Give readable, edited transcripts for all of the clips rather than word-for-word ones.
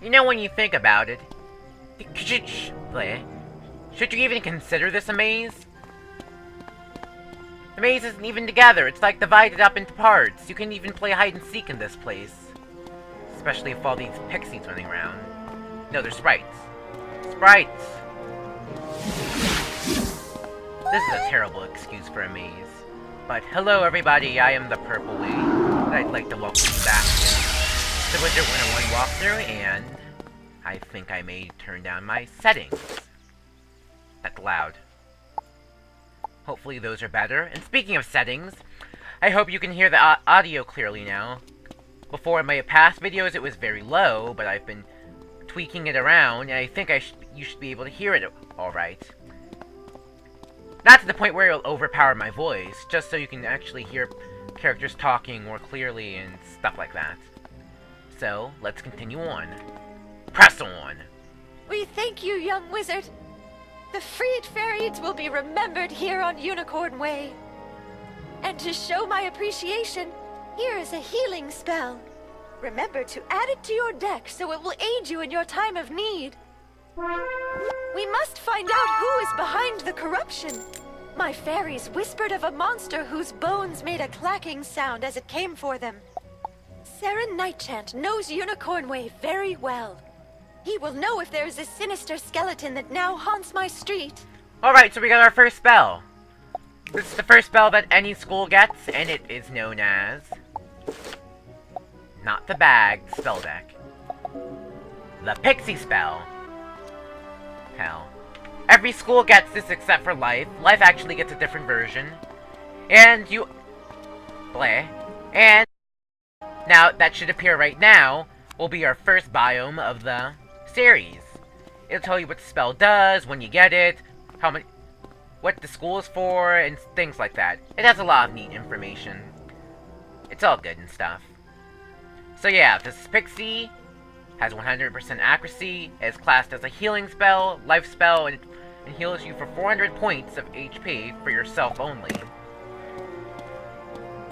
You know, when you think about it, should you even consider this a maze? The maze isn't even together, it's like divided up into parts. You can even play hide and seek in this place. Especially if all these pixies running around. No, they're sprites. Sprites! This is a terrible excuse for a maze. But hello everybody, I am the Purple Wee, and I'd like to welcome you back to the Wizard101 walkthrough, and I think I may turn down my settings. That's loud. Hopefully those are better. And speaking of settings, I hope you can hear the audio clearly now. Before in my past videos it was very low, but I've been tweaking it around, and I think you should be able to hear it alright. Not to the point where it'll overpower my voice, just so you can actually hear characters talking more clearly and stuff like that. So, let's continue on. Press on! We thank you, young wizard. The freed fairies will be remembered here on Unicorn Way. And to show my appreciation, here is a healing spell. Remember to add it to your deck so it will aid you in your time of need. We must find out who is behind the corruption. My fairies whispered of a monster whose bones made a clacking sound as it came for them. Saren Nightchant knows Unicorn Way very well. He will know if there is a sinister skeleton that now haunts my street. Alright, so we got our first spell. This is the first spell that any school gets, and it is known as... not the bag, spell deck. The Pixie Spell. Hell. Every school gets this except for Life. Life actually gets a different version. And you... Bleh. And... now, that should appear right now, will be our first biome of the series. It'll tell you what the spell does, when you get it, how many... what the school is for, and things like that. It has a lot of neat information. It's all good and stuff. So yeah, this is Pixie, has 100% accuracy, is classed as a healing spell, life spell, and heals you for 400 points of HP for yourself only.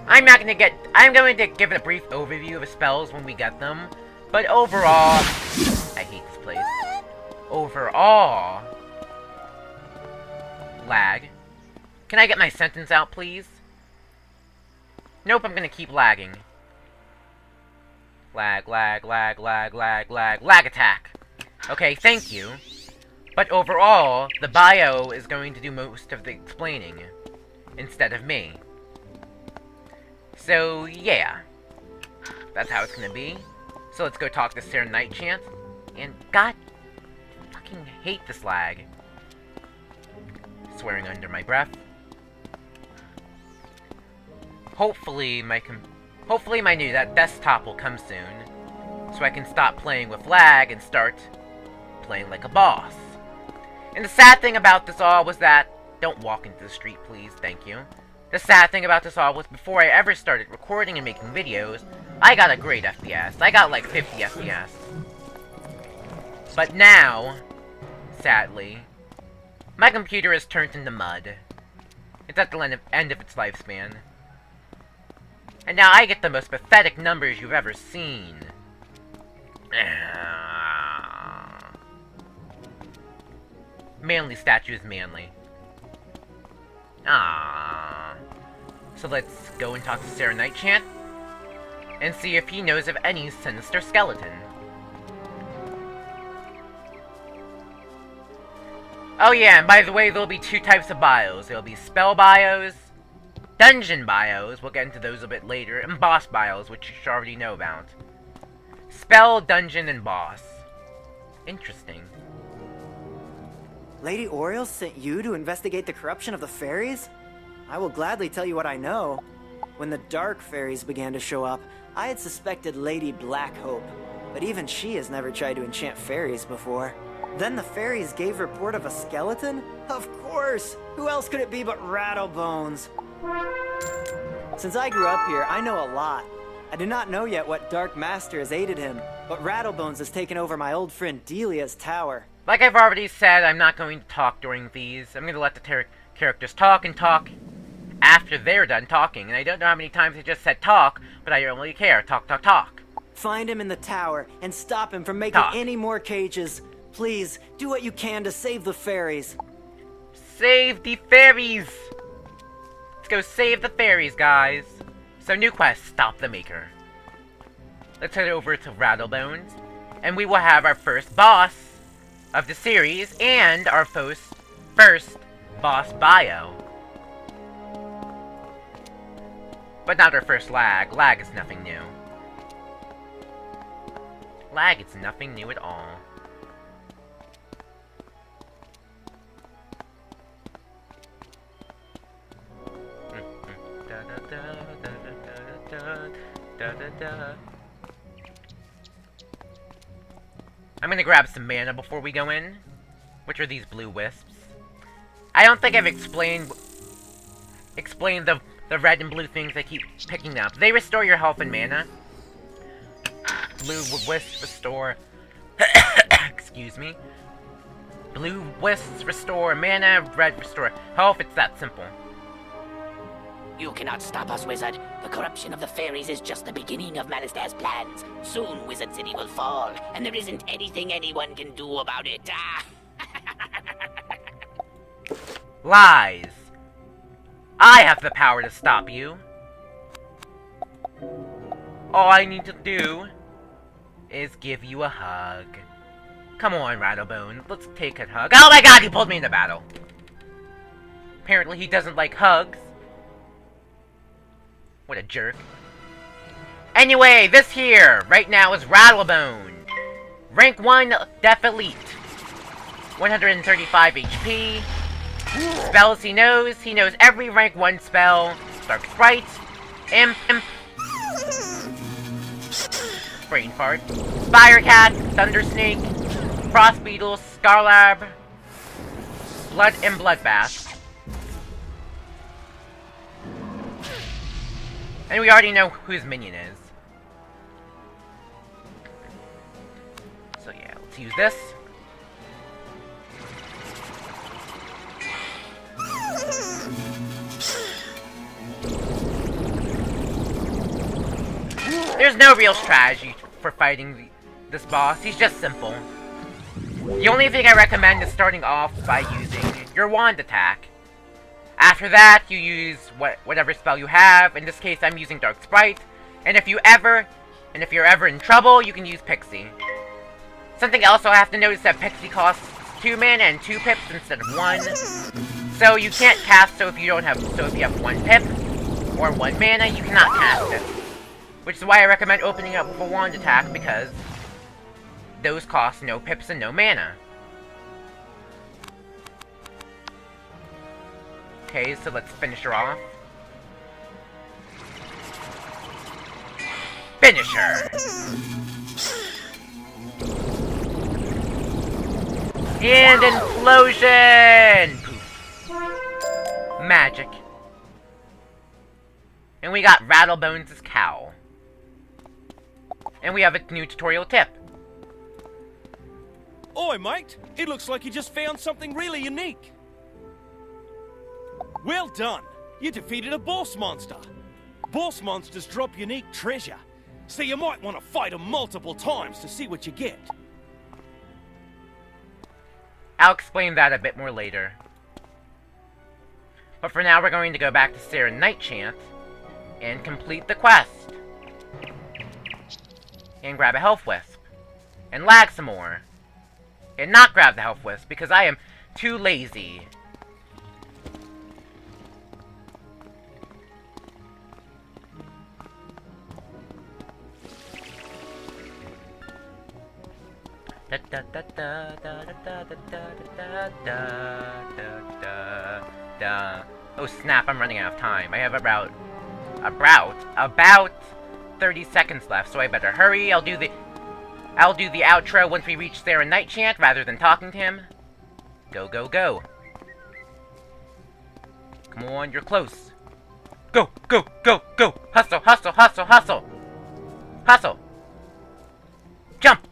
I'm going to give a brief overview of the spells when we get them, but overall, I hate this place. Overall, lag. Can I get my sentence out, please? Nope, I'm gonna keep lagging. Lag, lag, lag, lag, lag, lag, lag attack! Okay, thank you. But overall, the bio is going to do most of the explaining, instead of me. So, yeah. That's how it's gonna be. So let's go talk to Saren Nightchant. And god, fucking hate this lag. Swearing under my breath. Hopefully my new desktop will come soon, so I can stop playing with lag and start playing like a boss. And the sad thing about this all was that... don't walk into the street, please, thank you. The sad thing about this all was before I ever started recording and making videos, I got a great FPS. I got like 50 FPS. But now, sadly, my computer has turned into mud. It's at the end of its lifespan. And now I get the most pathetic numbers you've ever seen. Manly statue is manly. So let's go and talk to Saren Nightchant and see if he knows of any sinister skeleton. Oh yeah, and by the way, there'll be two types of bios. There'll be spell bios, dungeon bios, we'll get into those a bit later, and boss bios, which you should already know about. Spell, dungeon, and boss. Interesting. Lady Oriel sent you to investigate the corruption of the fairies? I will gladly tell you what I know. When the dark fairies began to show up, I had suspected Lady Blackhope, but even she has never tried to enchant fairies before. Then the fairies gave report of a skeleton? Of course! Who else could it be but Rattlebones? Since I grew up here, I know a lot. I do not know yet what Dark Master has aided him, but Rattlebones has taken over my old friend Delia's tower. Like I've already said, I'm not going to talk during these. I'm going to let the characters talk and talk after they're done talking. And I don't know how many times I just said talk, but I don't really care. Talk, talk, talk. Find him in the tower and stop him from making Talk. any more cages. Please, do what you can to save the fairies. Save the fairies! Let's go save the fairies, guys. So, new quest, stop the Maker. Let's head over to Rattlebones, and we will have our first boss of the series, and our first boss bio. But not our first lag. Lag is nothing new. Lag is nothing new at all. I'm gonna grab some mana before we go in. Which are these blue wisps? I don't think I've explained the red and blue things I keep picking up. They restore your health and mana. Blue wisps restore... Excuse me. Blue wisps restore mana, red restore health. It's that simple. You cannot stop us, Wizard. The corruption of the fairies is just the beginning of Malister's plans. Soon Wizard City will fall, and there isn't anything anyone can do about it. Lies. I have the power to stop you. All I need to do is give you a hug. Come on, Rattlebone. Let's take a hug. Oh my god, he pulled me into battle. Apparently he doesn't like hugs. What a jerk. Anyway, this here, right now, is Rattlebone. Rank 1 Def Elite. 135 HP. Spells he knows every rank 1 spell. Dark Sprite. Imp. Brain Fart. Spirecat. Thundersnake. Frost Beetle. Scarlab. Blood and Bloodbath. And we already know who his minion is. So yeah, let's use this. There's no real strategy for fighting this boss. He's just simple. The only thing I recommend is starting off by using your wand attack. After that, you use whatever spell you have. In this case, I'm using Dark Sprite. And if you're ever in trouble, you can use Pixie. Something else I'll have to note is that Pixie costs 2 mana and 2 pips instead of 1. So you can't cast if you have 1 pip or 1 mana, you cannot cast it. Which is why I recommend opening up with a wand attack, because those cost no pips and no mana. Okay, so let's finish her off. Finish her! And implosion! Poof. Magic. And we got Rattlebones' cowl. And we have a new tutorial tip. Oi, mate! It looks like you just found something really unique. Well done! You defeated a boss monster. Boss monsters drop unique treasure, so you might want to fight them multiple times to see what you get. I'll explain that a bit more later. But for now, we're going to go back to Sarah Nightchant and complete the quest. And grab a health wisp. And lag some more. And not grab the health wisp, because I am too lazy. Oh snap, I'm running out of time. I have about 30 seconds left, so I better hurry. I'll do the outro once we reach Sarah Nightchant rather than talking to him. Go, go, go. Come on, you're close. Go, go, go, go. Hustle, hustle, hustle, hustle. Hustle. Jump.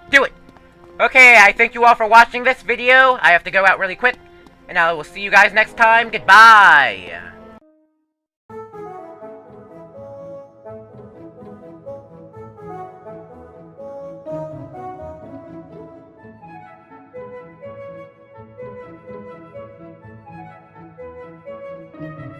Do it! Okay, I thank you all for watching this video. I have to go out really quick, and I will see you guys next time. Goodbye! Bye.